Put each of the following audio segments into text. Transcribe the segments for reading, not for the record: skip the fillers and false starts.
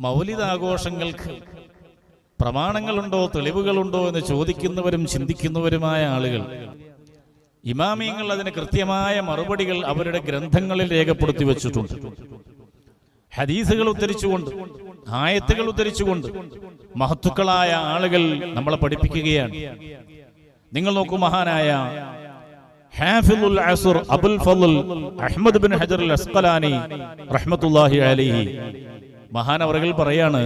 മൗലിദാഘോഷങ്ങൾക്ക് പ്രമാണങ്ങളുണ്ടോ, തെളിവുകളുണ്ടോ എന്ന് ചോദിക്കുന്നവരും ചിന്തിക്കുന്നവരുമായ ആളുകൾ, ഇമാമിയങ്ങൾ അതിന് കൃത്യമായ മറുപടികൾ അവരുടെ ഗ്രന്ഥങ്ങളിൽ രേഖപ്പെടുത്തി വച്ചിട്ടുണ്ട്. ഹദീസുകൾ ഉദ്ധരിച്ചുകൊണ്ട്, ആയത്തുകൾ ഉദ്ധരിച്ചുകൊണ്ട് മഹത്തുക്കളായ ആളുകൾ നമ്മളെ പഠിപ്പിക്കുകയാണ്. നിങ്ങൾ നോക്കൂ, മഹാനായ ഹാഫിളുൽ അസ്ർ അബുൽ ഫളൽ അഹ്മദ് ബിൻ ഹജർ അൽ അസ്ഖലാനി റഹ്മത്തുള്ളാഹി അലൈഹി മഹാനവറുകൾ പറയാണ്,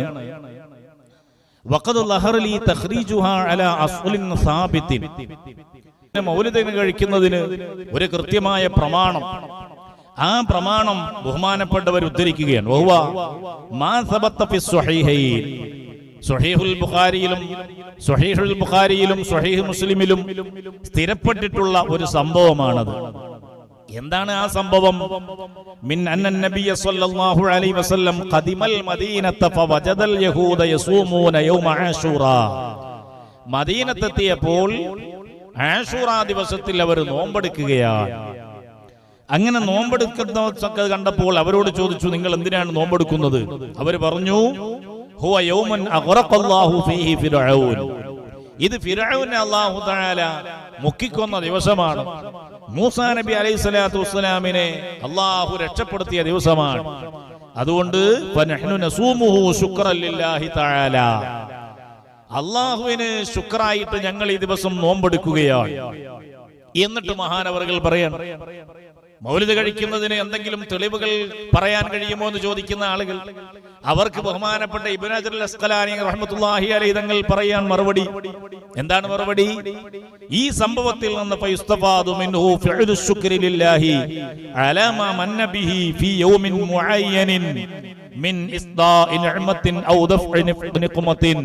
വഖദ് ലഹറ ലി തഖ്രീജുഹാ അലാ അസ്ലിൻ സാബിത്തിൻ. മൗലിദിന് കഴിക്കുന്നതിന് ഒരു കൃത്യമായ പ്രമാണം, ആ പ്രമാണം ബഹുമാനപ്പെട്ടവർ ഉദ്ധരിക്കുകയാണ്. വഹുവ മാ സബത്ത ഫി സ്വഹീഹൈൻ, സ്വഹീഹുൽ ബുഖാരിയിലും സ്വഹീഹ് മുസ്ലിമിലും സ്ഥിരപ്പെട്ടിട്ടുള്ള ഒരു സംഭവമാണത്. എന്താണ് ആ സംഭവം? മിൻ അന്നൻ നബിയ സ്വല്ലല്ലാഹു അലൈഹി വസല്ലം ഖദിമൽ മദീനത ഫവജദൽ യഹൂദ യസൂമൂന യൗമ ആശൂറ. മദീനത്തെത്തിയപ്പോൾ ആശൂറ ദിവസത്തിൽ അവർ നോമ്പെടുക്കുകയാണ്. അങ്ങനെ നോമ്പെടുക്കുന്നതൊക്കെ കണ്ടപ്പോൾ അവരോട് ചോദിച്ചു, നിങ്ങൾ എന്തിനാണ് നോമ്പെടുക്കുന്നത്? അവർ പറഞ്ഞു, ഹുവ യൗമൻ അഗ്റഖല്ലാഹു ഫീഹി ഫിർഔൻ. ഇത് ഫിർഔനെ അല്ലാഹു തആല മുക്കിക്കൊന്ന ദിവസമാണ്. മൂസാ നബി അലൈഹിസ്സലാത്തു വസ്സലാമിനെ അല്ലാഹു രക്ഷപ്പെടുത്തിയ ദിവസമാണ്. അതുകൊണ്ട് ഫനഹ്നു നസൂമുഹു ശുക്റൻ ലില്ലാഹി തആല, അല്ലാഹുവിന് ശുക്റായിട്ട് ഞങ്ങൾ ഈ ദിവസം നോമ്പെടുക്കുകയാണ്. എന്നിട്ട് മഹാനവറുകൾ പറയാണ്, മൗലിദ് കഴിക്കുന്നതിന് എന്തെങ്കിലും തെളിവുകൾ പറയാൻ കഴിയുമോ എന്ന് ചോദിക്കുന്ന ആളുകൾ, അവർക്ക് ബഹുമാനപ്പെട്ട ഇബ്നു ഹജർ അൽ അസ്ഖലാനി റഹ്മത്തുള്ളാഹി അലൈഹി തങ്ങൾ പറയാൻ മറുപടി. എന്താണ് മറുപടി? ഈ സംഭവത്തിൽ നിന്ന് ഫയുസ്തഫാദു മിൻഹു ഫിഅലു ശുക്രി ലില്ലാഹി അലാ മാ മന്ന ബിഹി ഫീ യൗമിൻ മുഅയ്യനിൻ മിൻ ഇസ്ദാഇ നിഅമത്തിൻ ഔ ദഫ്ഇ നിഖ്മത്തിൻ.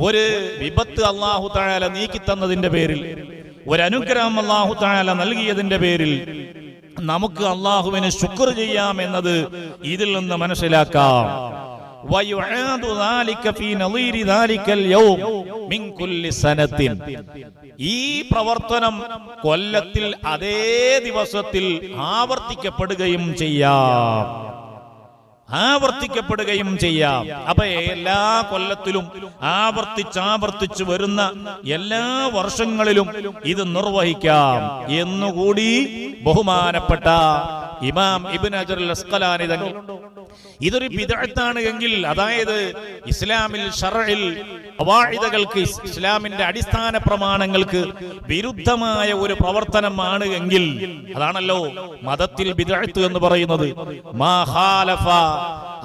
ഒരു വിപത്ത് അല്ലാഹു തആല നീക്കി തന്നതിന്റെ പേരിൽ, ഒരു അനുഗ്രഹം അല്ലാഹു തആല നൽകിയതിന്റെ പേരിൽ നമുക്ക് അല്ലാഹുവിനെ ശുക്ർ ചെയ്യാം എന്നത് ഇതിൽ നിന്ന് മനസ്സിലാക്കാം. വയുആദു ദാലിക ഫീ നളീരി ദാലികൽ യൗം മിൻ കുല്ലി സനത്തിൻ. ഈ പ്രവർത്തനം കൊല്ലത്തിൽ അതേ ദിവസത്തിൽ ആവർത്തിക്കപ്പെടുകയും ചെയ്യാം. അപ്പൊ എല്ലാ കൊല്ലത്തിലും ആവർത്തിച്ച് വരുന്ന എല്ലാ വർഷങ്ങളിലും ഇത് നിർവഹിക്കാം എന്നുകൂടി ബഹുമാനപ്പെട്ട ഇമാം ഇബ്നു ഹജർ അൽ അസ്ഖലാനി തങ്ങൾ, ഇതൊരു ബിദ്അത്താണ് എങ്കിൽ, അതായത് ഇസ്ലാമിൽ ശർഇൽ ഖവാഇദകൾക്ക്, ഇസ്ലാമിന്റെ അടിസ്ഥാന പ്രമാണങ്ങൾക്ക് വിരുദ്ധമായ ഒരു പ്രവർത്തനമാണ് എങ്കിൽ, അതാണല്ലോ മതത്തിൽ ബിദ്അത്ത് എന്ന് പറയുന്നത്. മാ ഖാലഫ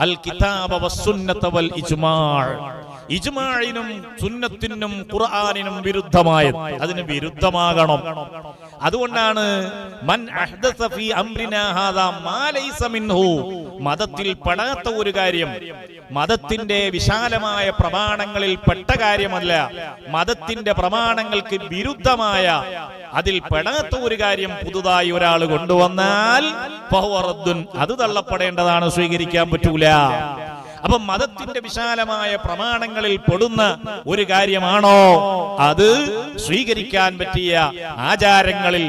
അൽ കിതാബ വസ്സുന്നത വൽ ഇജ്മാഅ്, ഇജ്മാഇനും സുന്നത്തിനും ഖുർആനിനും വിരുദ്ധമായത്, അതിന് വിരുദ്ധമാകണം. അതുകൊണ്ടാണ് മൻ അഹ്ദസ ഫീ അംരിനാ ഹാദാ മാ ലൈസ മിൻഹു, മതത്തിൽ പെടാത്ത ഒരു കാര്യം, മതത്തിന്റെ വിശാലമായ പ്രമാണങ്ങളിൽ പെട്ട കാര്യമല്ല, മതത്തിന്റെ പ്രമാണങ്ങൾക്ക് വിരുദ്ധമായ, അതിൽ പെടാത്ത ഒരു കാര്യം പുതുതായി ഒരാൾ കൊണ്ടുവന്നാൽ ഫഹുവ റദ്ദുൻ, അത് തള്ളപ്പെടേണ്ടതാണ്, സ്വീകരിക്കാൻ പറ്റൂല. അപ്പൊ മതത്തിന്റെ വിശാലമായ പ്രമാണങ്ങളിൽ പെടുന്ന ഒരു കാര്യമാണോ അത് സ്വീകരിക്കാൻ പറ്റിയ ആചാരങ്ങളിൽ,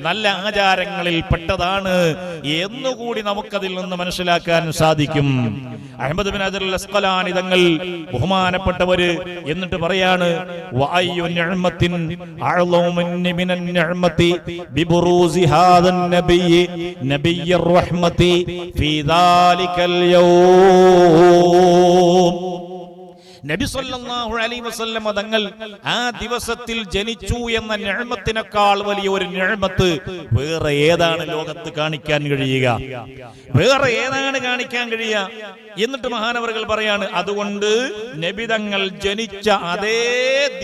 നല്ല ആചാരങ്ങളിൽ പെട്ടതാണ് എന്നുകൂടി നമുക്കതിൽ നിന്ന് മനസ്സിലാക്കാൻ സാധിക്കും. അഹ്മദ് ബിൻ ഹജർ അൽ അസ്ഖലാനി തങ്ങൾ ബഹുമാനപ്പെട്ടവര് എന്നിട്ട് പറയാണ്, വഅയ്യു നിഅമത്തിൻ അഅളമു മിനൻ നിഅമതി ബിബുറൂസി ഹാദൻ നബിയ്യി നബിയ്യിർ റഹ്മതി ഫീ ദാലികൽ യൗം. നബി സല്ലല്ലാഹു അലൈഹി വസല്ലം തങ്ങൾ ആ ദിവസത്തിൽ ജനിച്ചു എന്ന നിഅമത്തിനേക്കാൾ വലിയ ഒരു നിഅമത്ത് വേറെ ഏതാണ് ലോകത്ത് കാണിക്കാൻ കഴിയുക? വേറെ ഏതാണ് കാണിക്കാൻ കഴിയുക? എന്നിട്ട് മഹാനവറുകൾ പറയാണ്, അതുകൊണ്ട് നബി തങ്ങൾ ജനിച്ച അതേ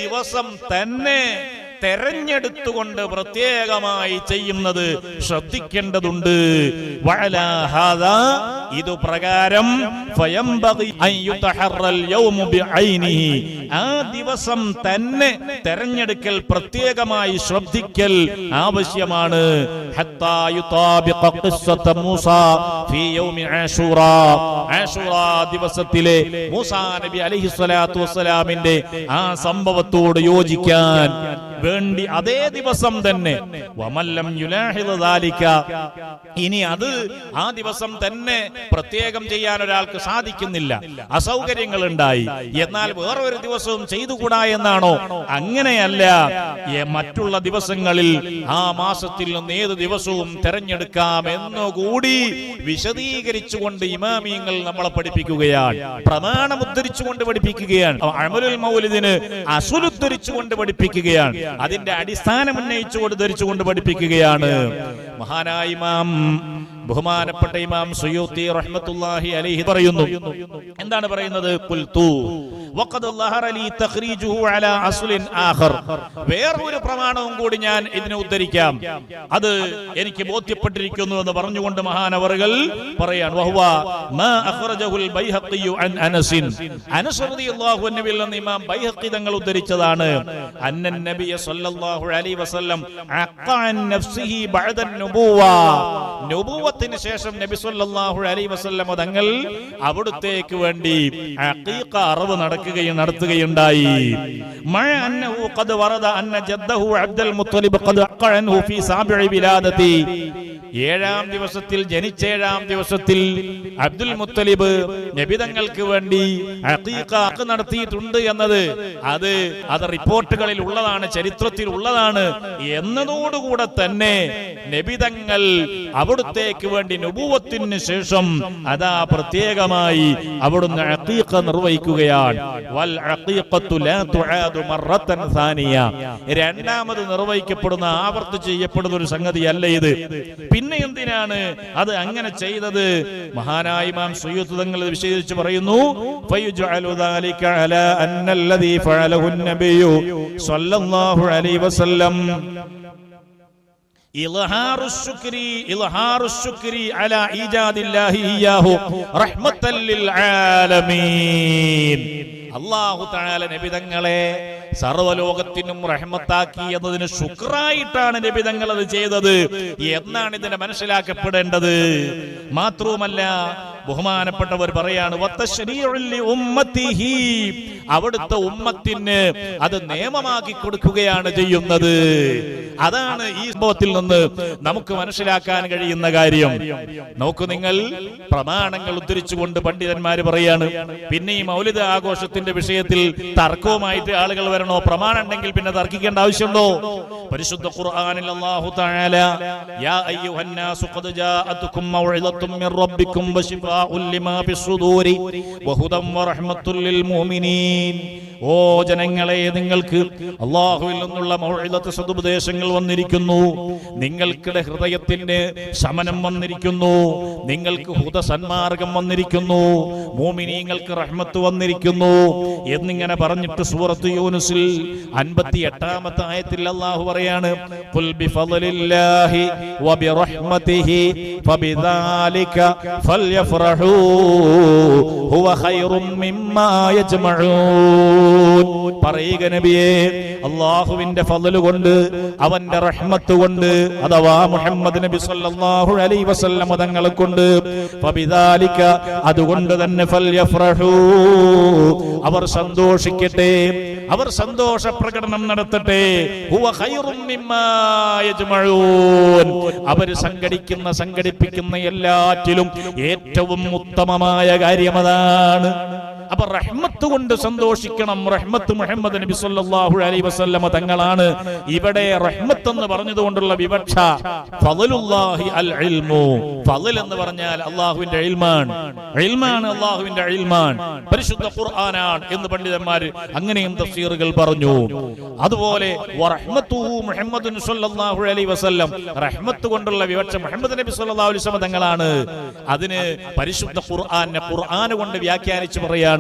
ദിവസം തന്നെ തെരഞ്ഞെടുത്തുകൊണ്ട് പ്രത്യേകമായി ചെയ്യുന്നത് ശ്രദ്ധിക്കേണ്ടതുണ്ട്. വഅലാ ഹാദാ, ഇത് പ്രകാരം ഫയംബഗി അൻ യുതഹറൽ യൗമു ബിഐനിഹി, ആ ദിവസം തന്നെ തെരഞ്ഞെടുക്കൽ, പ്രത്യേകമായി ശ്രദ്ധിക്കൽ ആവശ്യമാണ്. ഹത്താ യുതാബിഖ ഖിസ്സത മൂസാ ഫീ യൗമി ആശൂറ, ആശൂറ ദിവസത്തിലെ മൂസാ നബി അലൈഹിസ്സലാത്തു വസ്സലാമിന്റെ ആ സംഭവത്തോട് യോജിക്കാൻ വേണ്ടി അതേ ദിവസം തന്നെ, വമല്ലം യുലാഹിദ ദാലിക, ഇനി അത് ആ ദിവസം തന്നെ പ്രത്യേകം ചെയ്യാൻ ഒരാൾക്ക് സാധിക്കുന്നില്ല, അസൗകര്യങ്ങൾ ഉണ്ടായി, എന്നാൽ വേറൊരു ദിവസവും ചെയ്തുകൂടാ എന്നാണോ? അങ്ങനെയല്ല. മറ്റുള്ള ദിവസങ്ങളിൽ ആ മാസത്തിൽ നിന്ന് ഏത് ദിവസവും തെരഞ്ഞെടുക്കാം എന്നുകൂടി വിശദീകരിച്ചുകൊണ്ട് ഇമാമിയങ്ങൾ നമ്മളെ പഠിപ്പിക്കുകയാണ്, പ്രമാണം ഉദ്ധരിച്ചുകൊണ്ട് പഠിപ്പിക്കുകയാണ്, അമലുൽ മൗലിദിന് അസുലുദ്ധരിച്ചുകൊണ്ട് പഠിപ്പിക്കുകയാണ്, അതിന്റെ അടിസ്ഥാനം ഉന്നയിച്ചുകൊണ്ട് ധരിച്ചുകൊണ്ട് പഠിപ്പിക്കുകയാണ്. മഹാനായ ഇമാം, ബഹുമാനപ്പെട്ട ഇമാം സുയൂത്തി റഹ്മത്തുള്ളാഹി അലൈഹി പറയുന്നു. എന്താണ് പറയുന്നത്? ഖുൽതു വഖദ് ലഹറ ലി തഖ്രീജുഹു അലാ അസ്ലിൻ ആഖർ. വേറൊരു പ്രമാണവും കൂടി ഞാൻ ഇതിനെ ഉദ്ധരിക്കാം, അത് എനിക്ക് ബോധ്യപ്പെട്ടിരിക്കുന്നു എന്ന് പറഞ്ഞുകൊണ്ട് മഹാനവറുകൾ പറയാണ്. വഹുവ മാ അഖ്റജഹുൽ ബൈഹഖി അൻ അനസ്. അനസ് റളിയല്ലാഹു അൻഹുവിൽ നിന്ന് ഇമാം ബൈഹഖി തങ്ങൾ ഉദ്ധരിച്ചതാണ്. അന്നൻ നബിയ സല്ലല്ലാഹു അലൈഹി വസല്ലം അഖഅൻ നഫ്സിഹി ബഅദ നുബുവ. നുബുവത്തിന് ശേഷം നബി സല്ലല്ലാഹു അലൈഹി വസല്ലം തങ്ങൾ അവിടുത്തേക്ക് വേണ്ടി അഖീഖ അറവ് നടത്തുകയുണ്ടായി. മഅ അന്നഹു ഖദ് വറദ അന്ന ജദ്ദഹു അബ്ദുൽ മുത്തലിബ് ഖദ് അഖഅൻഹു ഫീ സാബിഇ വിലാദതി. 7-ാം ദിവസത്തിൽ, ജനിച്ച 7-ാം ദിവസത്തിൽ അബ്ദുൽ മുത്തലിബ് നബിതങ്ങൾക്ക് വേണ്ടി അഖീഖ നടത്തിയിട്ടുണ്ട് എന്നത് അത് റിപ്പോർട്ടുകളിൽ ഉള്ളതാണ്, ചരിത്രത്തിൽ ഉള്ളതാണ് എന്നതോടുകൂടെ തന്നെ നബിതങ്ങൾ അവിടുത്തേക്ക് വേണ്ടി നുബുവത്തിന് ശേഷം അതാ പ്രത്യേകമായി അവിടുന്ന് അഖീഖ നിർവഹിക്കുകയാണ്. വൽ അഖീഖത്തു ലാ തുആദു മറത്തൻ സാനിയ. രണ്ടാമത് നിർവഹിക്കപ്പെടുന്ന, ആവർത്തിച്ച് ചെയ്യപ്പെടുന്ന ഒരു സംഗതിയല്ല ഇത്. പിന്നെ എന്തിനാണ് അത് അങ്ങനെ ചെയ്തത്? മഹാനായ ഇമാം സുയൂത്തി തങ്ങൾ വിശദീകരിച്ച് പറയുന്നു. ഫയുജഅലു ദാലിക അലാ അന്നല്ലദീ ഫഅലഹു നബിയ്യു സ്വല്ലല്ലാഹു അലൈഹി വസല്ലം ഇൽഹാറു ശുക്രി അലാ ഈജാദില്ലാഹി ഇയ്യാഹു റഹ്മത്തൽ ലിൽ ആലമീൻ. അല്ലാഹു തആല നബിതങ്ങളെ സർവ്വലോകത്തിനും റഹ്മത്താക്കി എന്നതിന് ശുക്റായിട്ടാണ് നബിതങ്ങൾ അത് ചെയ്തത് എന്നാണ് ഇതിനെ മനസ്സിലാക്കപ്പെടേണ്ടത്. മാത്രവുമല്ല, ബഹുമാനപ്പെട്ടവർ പറയാണ്, അവിടുത്തെ ഉമ്മത്തിന് അത് നിയമമാക്കി കൊടുക്കുകയാണ് ചെയ്യുന്നത്. അതാണ് ഈ സംഭവത്തിൽ നിന്ന് നമുക്ക് മനസ്സിലാക്കാൻ കഴിയുന്ന കാര്യം. നോക്കൂ, നിങ്ങൾ പ്രമാണങ്ങൾ ഉദ്ധരിച്ചുകൊണ്ട് പണ്ഡിതന്മാര് പറയാണ്. പിന്നെ ഈ മൗലിദ് ആഘോഷത്തിന്റെ വിഷയത്തിൽ തർക്കവുമായിട്ട് ആളുകൾ വരണോ? പ്രമാണം ഉണ്ടെങ്കിൽ പിന്നെ തർക്കിക്കേണ്ട ആവശ്യമുണ്ടോ? പരിശുദ്ധ ഖുർആനിൽ അല്ലാഹു തആല യാ അയ്യുഹന്നാസു ഖദ് ജാഅതുകും മൗഇദത്തും മിർ റബ്ബിക്കും വശിഫാഉൻ ലിമാ ഫിസ്സുദൂരി വഹുദൻ വറഹ്മത്തുൽ ലിൽ മുഅ്മിനീൻ. ഓ ജനങ്ങളെ, നിങ്ങൾക്ക് അല്ലാഹുവിൽ നിന്നുള്ള മൗഇദത്ത്, സദുപദേശങ്ങൾ വന്നിരിക്കുന്നു, നിങ്ങൾക്കിടെ ഹൃദയത്തിന്റെ ശമനം വന്നിരിക്കുന്നു, നിങ്ങൾക്ക് ഹുദ സന്മാർഗം വന്നിരിക്കുന്നു, മുഅ്മിനീങ്ങൾക്ക് റഹ്മത്ത് വന്നിരിക്കുന്നു എന്നിങ്ങനെ പറഞ്ഞിട്ട് സൂറത്ത് യൂനുസിൽ 58-ാമത്തെ ആയത്തിൽ അല്ലാഹു പറയാണ്, ഖുൽ ബിഫളില്ലാഹി വബിറഹ്മതിഹി ഫബിദാലിക ഫൽയഫറഹൂ ഹുവ ഖൈറും മിമ്മാ യജ്മഊൻ. പറയുക നബിയേ, അല്ലാഹുവിന്റെ ഫളല് കൊണ്ട്, അവന്റെ റഹ്മത്ത് കൊണ്ട്, അഥവാ മുഹമ്മദ് നബി സല്ലല്ലാഹു അലൈഹി വസല്ലം തങ്ങളെ കൊണ്ട്, ഫബിദാലിക അതുകൊണ്ട് തന്നെ, ഫൽയഫറഹൂ അവർ സന്തോഷിക്കട്ടെ, അവർ സന്തോഷ പ്രകടനം നടത്തട്ടെ, ഹുവ ഖൈറും മിമ്മാ യജ്മഊൻ അവർ സംഘടിപ്പിക്കുന്ന എല്ലാറ്റിലും ഏറ്റവും ഉത്തമമായ കാര്യം അതാണ്. അപ്പൊ റഹ്മത്ത് കൊണ്ട് സന്തോഷിക്കണം. റഹ്മത്ത് മുഹമ്മദ് നബി സല്ലല്ലാഹു അലൈഹി വസല്ലം തങ്ങളാണ്. ഇവിടെ റഹ്മത്ത് എന്ന് പറഞ്ഞതുകൊണ്ടുള്ള വിവക്ഷ ഫളലുല്ലാഹി അൽ ഇൽമു. ഫളൽ എന്ന് പറഞ്ഞാൽ അല്ലാഹുവിന്റെ ഇൽമാണ്, ഇൽമാണ് അല്ലാഹുവിന്റെ ഇൽമാണ്, പരിശുദ്ധ ഖുർആനാണ് എന്ന് പണ്ഡിതന്മാര് അങ്ങനെയും തഫ്സീറുകൾ പറഞ്ഞു. അതുപോലെ വറഹ്മത്തുഹു മുഹമ്മദുൻ സല്ലല്ലാഹു അലൈഹി വസല്ലം, റഹ്മത്ത് കൊണ്ടുള്ള വിവക്ഷ മുഹമ്മദ് നബി സല്ലല്ലാഹു അലൈഹി വസല്ലം തങ്ങളാണ്. അതിന് പരിശുദ്ധ ഖുർആൻ കൊണ്ട് വ്യാഖ്യാനിച്ചു പറയാണ്.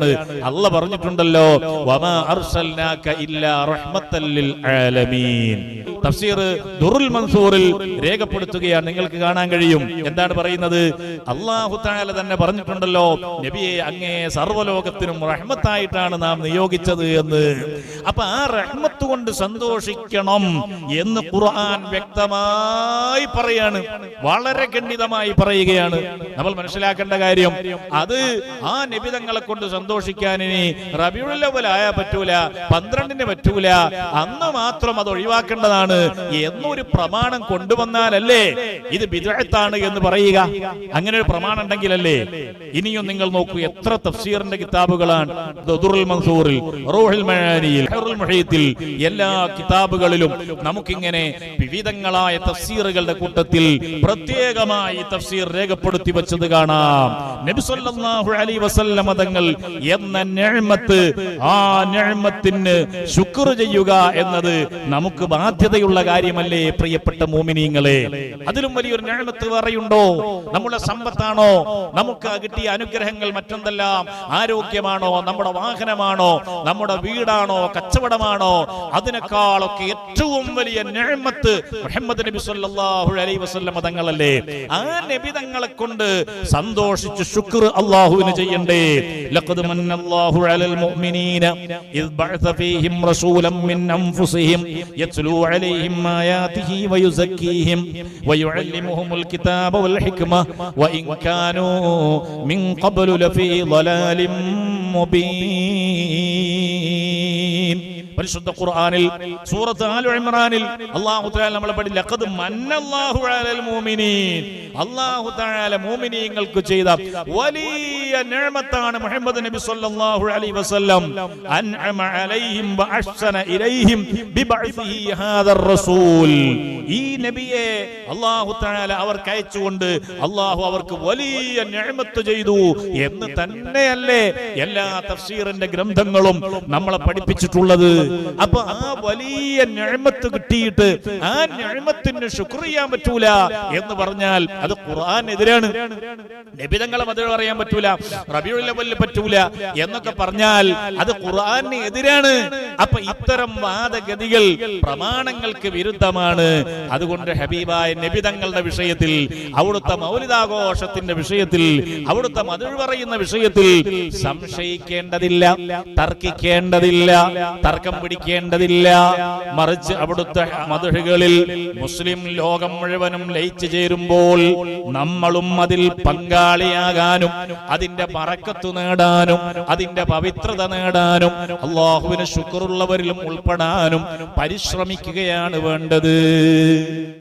അല്ലാഹ് പറഞ്ഞിട്ടുണ്ടല്ലോ, വമാ അർസൽനാക ഇല്ലാ റഹ്മത്തൽ ലിൽ ആലമീൻ. തഫ്സീർ ദുറുൽ മൻസൂറിൽ രേഖപ്പെടുത്തുകയാണ്, നിങ്ങൾക്ക് കാണാൻ കഴിയും. എന്താണ് പറയുന്നത്? അല്ലാഹു തആല തന്നെ പറഞ്ഞിട്ടുണ്ടല്ലോ, നബിയെ അങ്ങേ സർവ്വലോകത്തിനും റഹ്മത്തായിട്ടാണ് നാം നിയോഗിച്ചത് എന്ന്. അപ്പൊ ആ റഹ്മത്ത് കൊണ്ട് സന്തോഷിക്കണം എന്ന് ഖുർആൻ വ്യക്തമായി പറയാണ്, വളരെ ഖണ്ഡിതമായി പറയുകയാണ്. നമ്മൾ മനസ്സിലാക്കേണ്ട കാര്യം, അത് ആ നബിതങ്ങളെ കൊണ്ട് സന്തോഷിക്കാൻ ഇനി റബീഉൽ അവ്വൽ ആയാ പറ്റൂല, 12-ന് പറ്റൂല, അന്ന് മാത്രം അത് ഒഴിവാക്കേണ്ടതാണ് സുന്നത്താണ് എന്നൊരു പ്രമാണം കൊണ്ടുവന്നാലല്ലേ ഇത് ബിദ്അത്താണ് എന്ന് പറയുക. അങ്ങനെ ഒരു പ്രമാണം ഉണ്ടെങ്കിലല്ലേ. ഇനിയും നിങ്ങൾ നോക്കൂ, എത്ര തഫ്സീറിന്റെ കിതാബുകളാണ് ദുറുൽ മൻസൂറിൽ, റൂഹുൽ മആനിയിൽ, ഹുറുൽ മുഹീത്തിൽ, എല്ലാ കിതാബുകളിലും നമുക്കിങ്ങനെ വിവിധങ്ങളായ തഫ്സീറുകളുടെ കൂട്ടത്തിൽ പ്രത്യേകമായി തഫ്സീർ രേഖപ്പെടുത്തി വെച്ചത് കാണാം. നബി സല്ലല്ലാഹു അലൈഹി വസല്ലം തങ്ങൾ എന്ന നിഅമത്ത്, ആ നിഅമത്തിന് ശുക്ർ ചെയ്യുക എന്നത് നമുക്ക് ബാധ്യതയുള്ള കാര്യമല്ലേ പ്രിയപ്പെട്ട മുഅ്മിനീങ്ങളെ? അതിലും വലിയൊരു നിഅമത്ത് വേറെയുണ്ടോ? നമ്മുടെ സമ്പത്താണോ, നമുക്ക് കിട്ടിയ അനുഗ്രഹങ്ങൾ മറ്റെന്തെല്ലാം, ആരോഗ്യമാണോ, നമ്മുടെ വാഹനമാണോ, നമ്മുടെ വീടാണോ, കച്ചവടമാണോ, അതിനേക്കാളൊക്കെ ഏറ്റവും വലിയ നിഅമത്ത് മുഹമ്മദ് നബി സല്ലല്ലാഹു അലൈഹി വസല്ലം തങ്ങളല്ലേ. ആ നബി തങ്ങളെ കൊണ്ട് സന്തോഷിച്ച് ശുക്ർ അല്ലാഹുവിന് ചെയ്യണ്ടേ. ലഖദ് മന്നല്ലാഹു അലൽ മുഅ്മിനീന ഇദ് ബഅസ ഫീഹിം റസൂലൻ മിൻ അൻഫുസിഹിം യത്ലൂ അലൈഹിം ആയാതിഹി വയുസക്കീഹിം വയുഅല്ലിമുഹുൽ കിതാബ വൽ ഹിക്മ വഇൻ കാനൂ മിൻ ഖബ്ലു ലഫീ ളലാലിൻ മുബീൻ. പരിശുദ്ധ ഖുർആനിൽ സൂറത്ത് ആലു ഇംറാനിൽ അല്ലാഹു തആല നമ്മളെ പഠിപ്പിച്ചു, ലഖദ് മന്നല്ലാഹു അലൽ മുഅ്മിനീൻ, അല്ലാഹു തആല മുഅ്മിനീങ്ങൾക്ക് ചെയ്ത വലിയ നിഅമത്താണ് മുഹമ്മദ് നബി സല്ലല്ലാഹു അലൈഹി വസല്ലം. അൻഅമ അലൈഹിം വഅഹ്സന ഇലൈഹിം ബിബഅസിഹി ഹാദർ റസൂൽ. ഈ നബിയെ അല്ലാഹു തആല അവർക്ക് അയച്ചുകൊണ്ട് അല്ലാഹു അവർക്ക് വലിയ നിഅമത്ത് ചെയ്തു എന്ന് തന്നെയല്ലേ എല്ലാ തഫ്സീറിന്റെ ഗ്രന്ഥങ്ങളും നമ്മളെ പഠിപ്പിച്ചിട്ടുള്ളത്. അപ്പൊ ആ വലിയ നിഅമത്ത് കിട്ടിയിട്ട് ആ നിഅമത്തിന് ശുക്ർ ചെയ്യാൻ പറ്റൂല എന്ന് പറഞ്ഞാൽ അത് ഖുർആനെതിരാണ്. നബി തങ്ങളെ മതം പറയാൻ പറ്റൂല, റബീഉൽ അവ്വലിൽ പറ്റൂല എന്നൊക്കെ പറഞ്ഞാൽ അത് ഖുർആന് എതിരാണ്. അപ്പൊ ഇത്തരം വാദഗതികൾ പ്രമാണങ്ങൾക്ക് വിരുദ്ധമാണ്. അതുകൊണ്ട് ഹബീബായ നബി തങ്ങളുടെ വിഷയത്തിൽ, അവിടുത്തെ മൗലിദാഘോഷത്തിന്റെ വിഷയത്തിൽ, അവിടുത്തെ മതം പറയുന്ന വിഷയത്തിൽ സംശയിക്കേണ്ടതില്ല, തർക്കിക്കേണ്ടതില്ല, തർക്കം പിടിക്കേണ്ടതില്ല. മറിച്ച് അവിടുത്തെ മദ്ഹുകളിൽ മുസ്ലിം ലോകം മുഴുവനും ലയിച്ചു ചേരുമ്പോൾ നമ്മളും അതിൽ പങ്കാളിയാകാനും അതിന്റെ ബറക്കത്ത് നേടാനും അതിന്റെ പവിത്രത നേടാനും അല്ലാഹുവിന് ശുക്റുള്ളവരിലും ഉൾപ്പെടാനും പരിശ്രമിക്കുകയാണ് വേണ്ടത്.